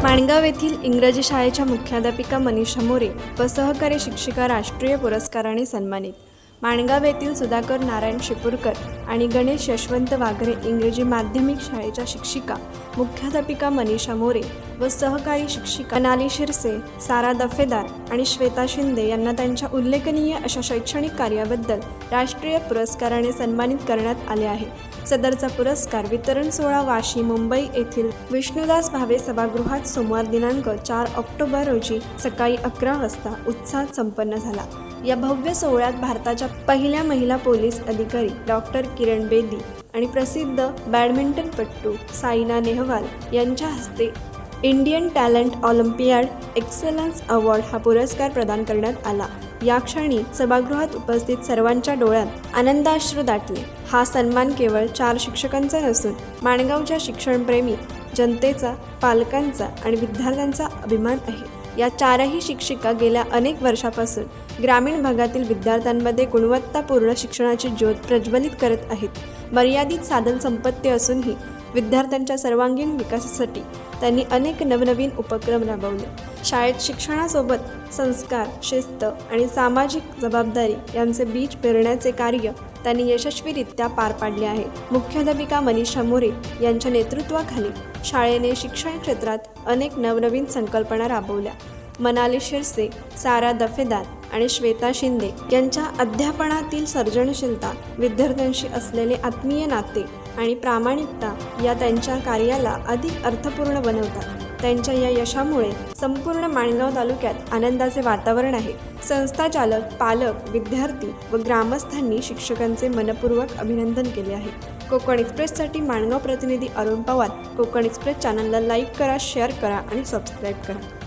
माणगाव येथील इंग्रजी शाळेच्या मुख्याध्यापिका मनीषा मोरे व सहकारी शिक्षिका राष्ट्रीय पुरस्काराने सन्मानित। माणगाव येथील सुधाकर नारायण शिपूरकर आणि गणेश यशवंत वाघरे इंग्रजी माध्यमिक शाळेच्या शिक्षिका मुख्याध्यापिका मनीषा मोरे व सहकारी शिक्षिका अनाली शिरसे, सारा दफेदार आणि श्वेता शिंदे यांना त्यांच्या उल्लेखनीय अशा शैक्षणिक कार्याबद्दल राष्ट्रीय पुरस्काराने सन्मानित करण्यात आले आहे। सदरचा पुरस्कार वितरण सोहळा वाशी मुंबई येथील विष्णुदास भावे सभागृहात सोमवार दिनांक 4 ऑक्टोबर रोजी सकाळी 11 वाजता उत्साहात संपन्न झाला। या भव्य सोहळ्यात भारताच्या पहिल्या महिला पोलीस अधिकारी डॉक्टर किरण बेदी आणि प्रसिद्ध बॅडमिंटनपटू सायना नेहवाल यांच्या हस्ते Indian talent Olympiad excellence award हा पुरस्कार प्रदान करण्यात आला। या क्षणी सभागृहात उपस्थित सर्वांच्या डोळ्यात आनंदाश्रू दाटले। हा सन्मान केवळ 4 शिक्षकांचा नसून माणगावच्या शिक्षणप्रेमी जनतेचा, पालकांचा आणि विद्यार्थ्यांचा अभिमान आहे। या 4ही शिक्षिका गेल्या अनेक वर्षापासून ग्रामीण भागातील विद्यार्थ्यांमध्ये गुणवत्तापूर्ण शिक्षणाची ज्योत प्रज्वलित करत आहेत। मर्यादित साधन संपत्ती असूनही विद्यार्थ्यांच्या सर्वांगीण विकासासाठी त्यांनी अनेक नवनवीन उपक्रम राबवले। शाळेत शिक्षणासोबत संस्कार, शिस्त आणि सामाजिक जबाबदारी यांचे बीज पेरण्याचे कार्य त्यांनी यशस्वीरित्या पार पाडले आहे। मुख्याध्यापिका मनीषा मोरे यांच्या नेतृत्वाखाली शाळेने शिक्षण क्षेत्रात अनेक नवनवीन संकल्पना राबवल्या। अनाली शिरसे, सारा दफेदार आणि श्वेता शिंदे यांच्या अध्यापनातील सर्जनशीलता, विद्यार्थ्यांशी असलेले आत्मीय नाते आणि प्रामाणिकता या त्यांच्या कार्याला अधिक अर्थपूर्ण बनवतात। त्यांच्या या यशामुळे संपूर्ण माणगाव तालुक्यात आनंदाचे वातावरण आहे। संस्थाचालक, पालक, विद्यार्थी व ग्रामस्थांनी शिक्षकांचे मनपूर्वक अभिनंदन केले आहे। कोकण एक्सप्रेससाठी माणगाव प्रतिनिधी अरुण पवार। कोकण एक्सप्रेस चॅनलला लाईक करा, शेअर करा आणि सबस्क्राईब करा।